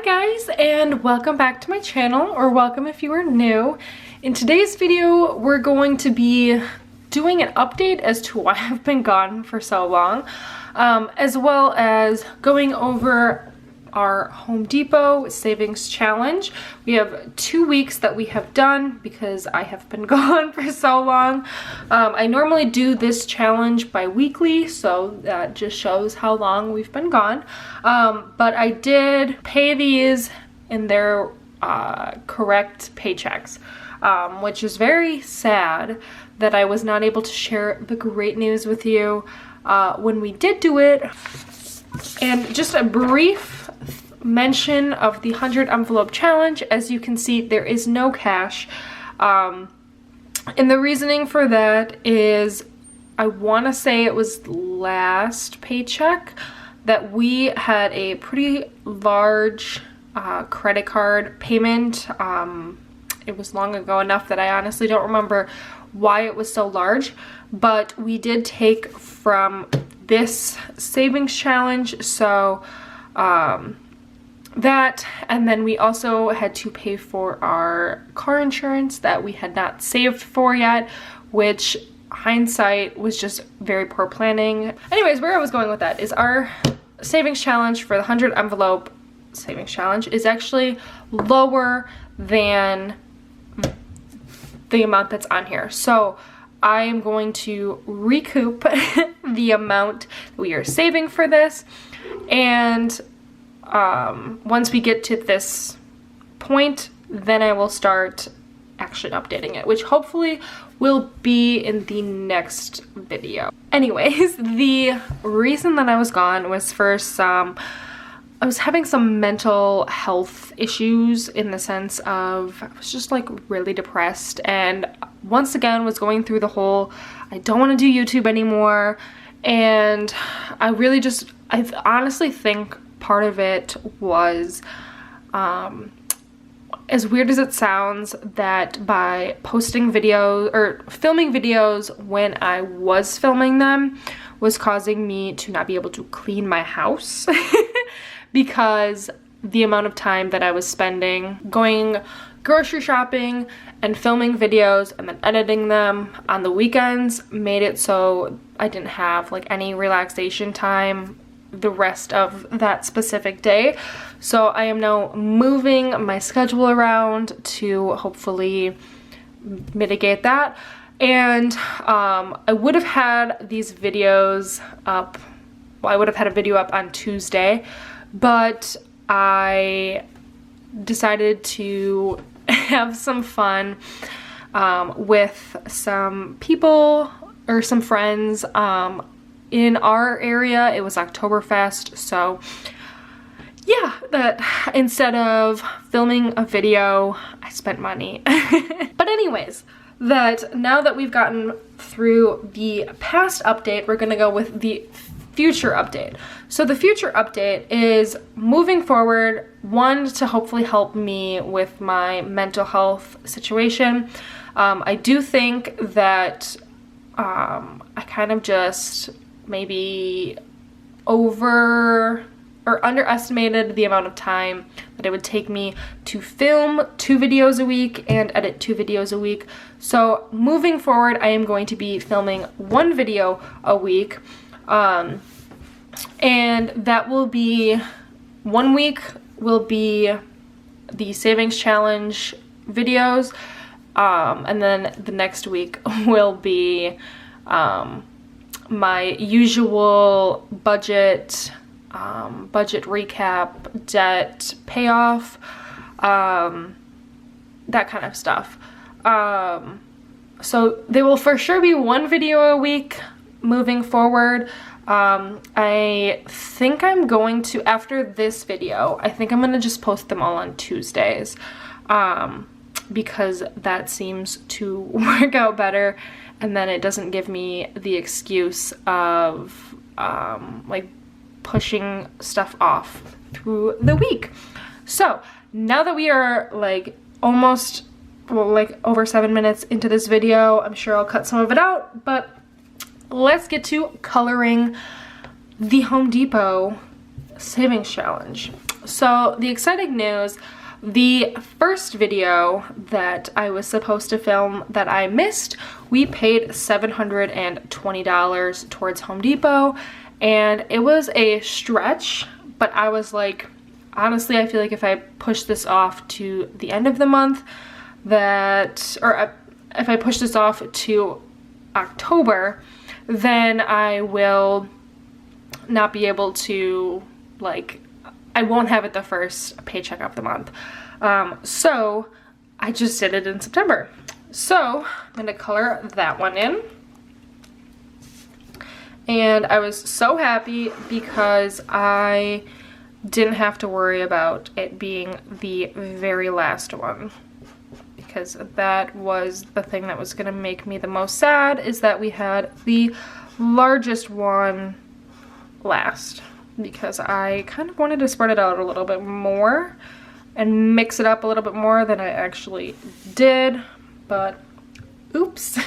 guys, and welcome back to my channel, or welcome if you are new. In today's video we're going to be doing an update as to why I've been gone for so long, as well as going over our Home Depot savings challenge. We have 2 weeks that we have done because I have been gone for so long. I normally do this challenge bi-weekly, so that just shows how long we've been gone. But I did pay these in their correct paychecks, which is very sad that I was not able to share the great news with you when we did do it. And just a brief mention of the 100 envelope challenge. As you can see, there is no cash. And the reasoning for that is, I want to say it was last paycheck that we had a pretty large credit card payment. It was long ago enough that I honestly don't remember why it was so large, but we did take from this savings challenge, so that, and then we also had to pay for our car insurance that we had not saved for yet, which hindsight was just very poor planning. Anyways, where I was going with that is our savings challenge for the 100 envelope savings challenge is actually lower than the amount that's on here. So I am going to recoup the amount we are saving for this, and once we get to this point, then I will start actually updating it, which hopefully will be in the next video. Anyways, the reason that I was gone was for I was having some mental health issues, in the sense of I was just like really depressed, and once again was going through the whole I don't want to do YouTube anymore. And I honestly think part of it was, as weird as it sounds, that by posting videos or filming videos when I was filming them was causing me to not be able to clean my house because the amount of time that I was spending going grocery shopping and filming videos and then editing them on the weekends made it so I didn't have like any relaxation time the rest of that specific day. So I am now moving my schedule around to hopefully mitigate that. And I would have had these videos up, well, I would have had a video up on Tuesday, but I decided to have some fun with some people or some friends in our area. It was Oktoberfest, so yeah, that instead of filming a video, I spent money. But anyways, that now that we've gotten through the past update, we're gonna go with the future update. So the future update is moving forward, one, to hopefully help me with my mental health situation. I do think that I kind of just maybe underestimated the amount of time that it would take me to film 2 videos a week and edit 2 videos a week. So moving forward, I am going to be filming 1 video a week. And that will be 1 week will be the savings challenge videos, and then the next week will be my usual budget recap, debt payoff, that kind of stuff. So there will for sure be 1 video a week moving forward. I think I'm going to, after this video, I think I'm going to just post them all on Tuesdays, because that seems to work out better, and then it doesn't give me the excuse of like pushing stuff off through the week. So now that we are like almost, well, like over 7 minutes into this video, I'm sure I'll cut some of it out, but let's get to coloring the Home Depot savings challenge. So the exciting news, the first video that I was supposed to film that I missed, we paid $720 towards Home Depot, and it was a stretch, but I was like, honestly, I feel like if I push this off to the end of the month, if I push this off to October, then I will not be able to, like, I won't have it the first paycheck of the month. So I just did it in September. So I'm gonna color that one in. And I was so happy because I didn't have to worry about it being the very last one, because that was the thing that was gonna make me the most sad, is that we had the largest one last, because I kind of wanted to spread it out a little bit more and mix it up a little bit more than I actually did, but oops.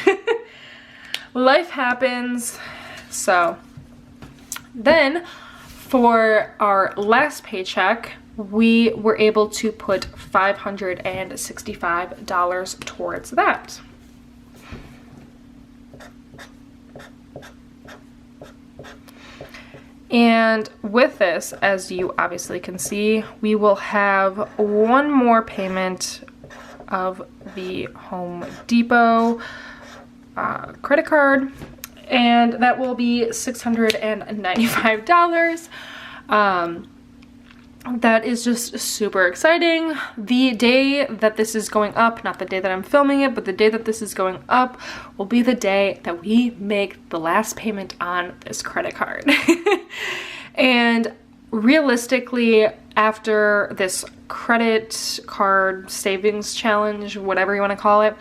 Life happens. So then for our last paycheck, we were able to put $565 towards that. And with this, as you obviously can see, we will have one more payment of the Home Depot credit card, and that will be $695. That is just super exciting. The day that this is going up, not the day that I'm filming it, but the day that this is going up will be the day that we make the last payment on this credit card. And realistically, after this credit card savings challenge, whatever you want to call it,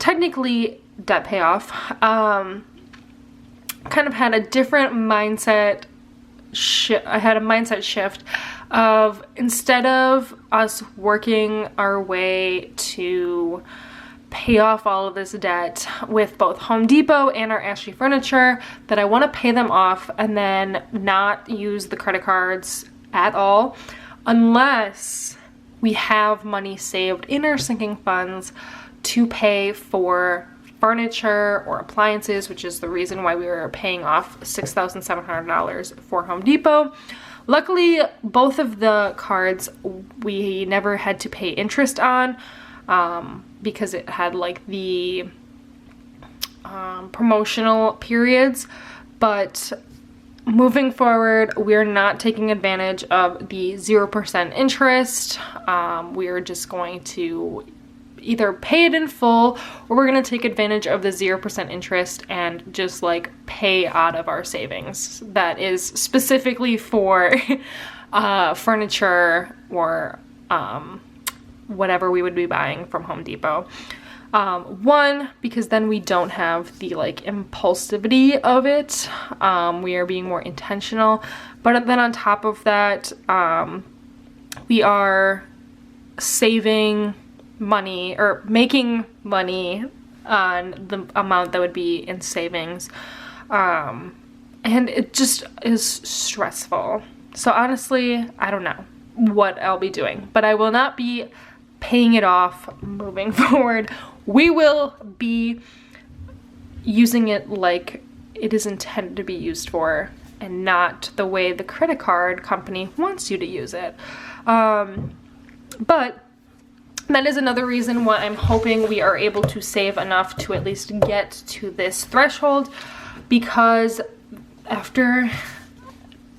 technically debt payoff, kind of had a different mindset shift. I had a mindset shift of, instead of us working our way to pay off all of this debt with both Home Depot and our Ashley Furniture, that I want to pay them off and then not use the credit cards at all unless we have money saved in our sinking funds to pay for furniture or appliances, which is the reason why we were paying off $6,700 for Home Depot. Luckily, both of the cards we never had to pay interest on, because it had like the promotional periods. But moving forward, we're not taking advantage of the 0% interest. We're just going to either pay it in full, or we're going to take advantage of the 0% interest and just like pay out of our savings. That is specifically for furniture or whatever we would be buying from Home Depot. One, because then we don't have the like impulsivity of it. We are being more intentional. But then on top of that, we are saving money or making money on the amount that would be in savings, and it just is stressful. So honestly, I don't know what I'll be doing, but I will not be paying it off moving forward. We will be using it like it is intended to be used for, and not the way the credit card company wants you to use it. But that is another reason why I'm hoping we are able to save enough to at least get to this threshold, because after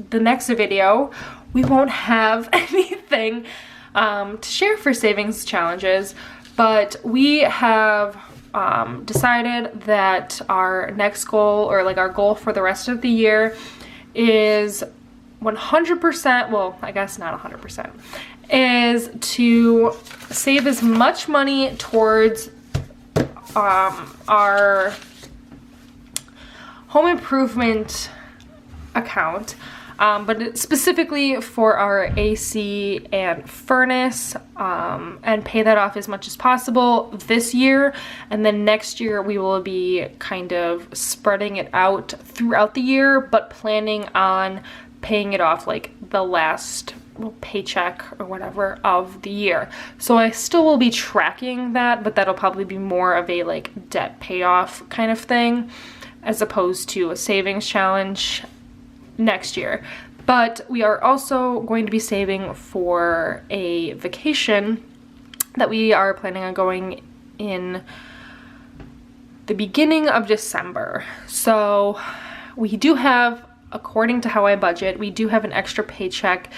the next video, we won't have anything to share for savings challenges. But we have decided that our next goal, or like our goal for the rest of the year, is 100%, well, I guess not 100%, is to save as much money towards our home improvement account, but specifically for our AC and furnace, and pay that off as much as possible this year. And then next year we will be kind of spreading it out throughout the year, but planning on paying it off like the last paycheck or whatever of the year. So I still will be tracking that, but that'll probably be more of a like debt payoff kind of thing as opposed to a savings challenge next year. But we are also going to be saving for a vacation that we are planning on going in the beginning of December. So we do have, according to how I budget, we do have an extra paycheck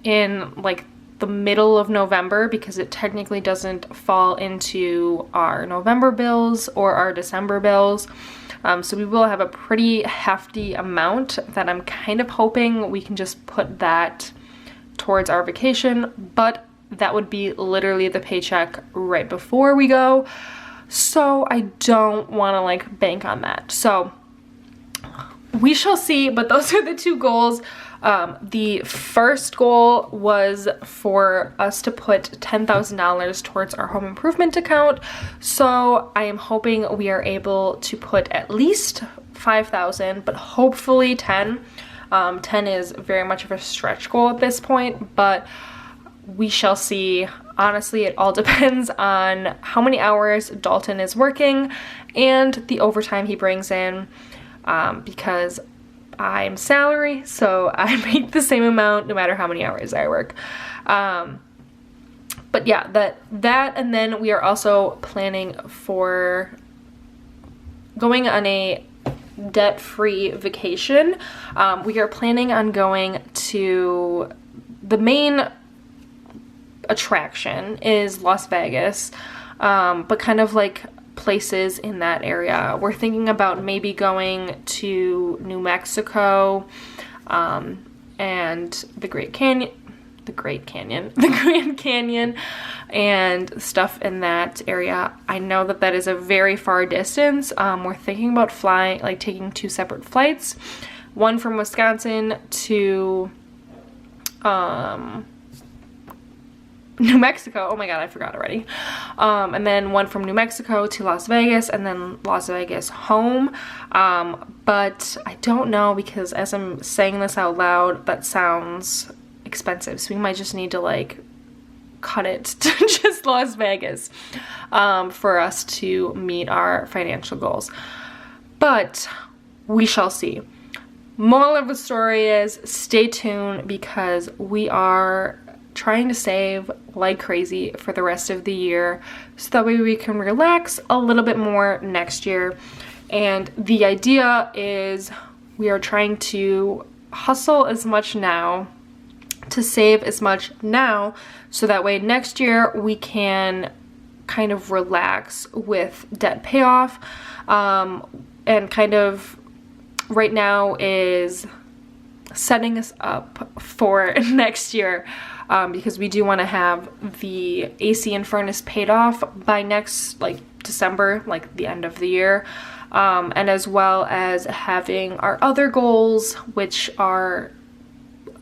in like the middle of November because it technically doesn't fall into our November bills or our December bills. So we will have a pretty hefty amount that I'm kind of hoping we can just put that towards our vacation, but that would be literally the paycheck right before we go. So I don't want to like bank on that. So we shall see, but those are the two goals. The first goal was for us to put $10,000 towards our home improvement account. So I am hoping we are able to put at least $5,000, but hopefully 10. 10 is very much of a stretch goal at this point, but we shall see. Honestly, it all depends on how many hours Dalton is working and the overtime he brings in, because I'm salary, so I make the same amount no matter how many hours I work. But yeah, that and then we are also planning for going on a debt-free vacation. We are planning on going to, the main attraction is Las Vegas, but kind of like places in that area. We're thinking about maybe going to New Mexico, and the Grand Canyon and stuff in that area. I know that that is a very far distance. We're thinking about taking 2 separate flights, one from Wisconsin to New Mexico. Oh my god, I forgot already. And then one from New Mexico to Las Vegas, and then Las Vegas home. But I don't know, because as I'm saying this out loud, that sounds expensive. So we might just need to like cut it to just Las Vegas for us to meet our financial goals. But we shall see. Moral of the story is stay tuned, because we are trying to save like crazy for the rest of the year so that way we can relax a little bit more next year. And the idea is we are trying to hustle as much now, to save as much now, so that way next year we can kind of relax with debt payoff, and kind of right now is setting us up for next year, because we do want to have the AC and furnace paid off by next, like December, like the end of the year, and as well as having our other goals, which are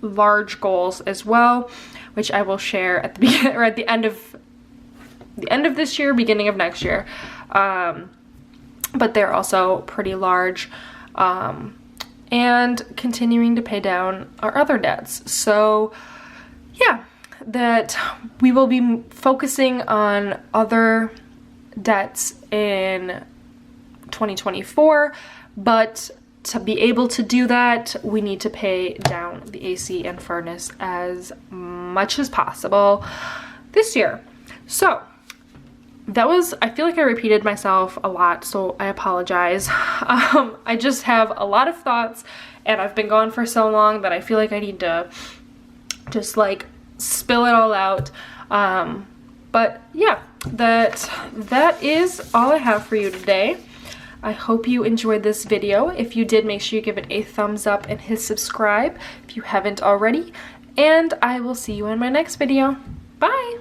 large goals as well, which I will share at the beginning or at the end of this year, beginning of next year. But they're also pretty large, and continuing to pay down our other debts. So yeah, that we will be focusing on other debts in 2024, but to be able to do that, we need to pay down the AC and furnace as much as possible this year. So that was, I feel like I repeated myself a lot, so I apologize. I just have a lot of thoughts, and I've been gone for so long that I feel like I need to just like spill it all out. But yeah, that is all I have for you today. I hope you enjoyed this video. If you did, make sure you give it a thumbs up and hit subscribe if you haven't already. And I will see you in my next video. Bye!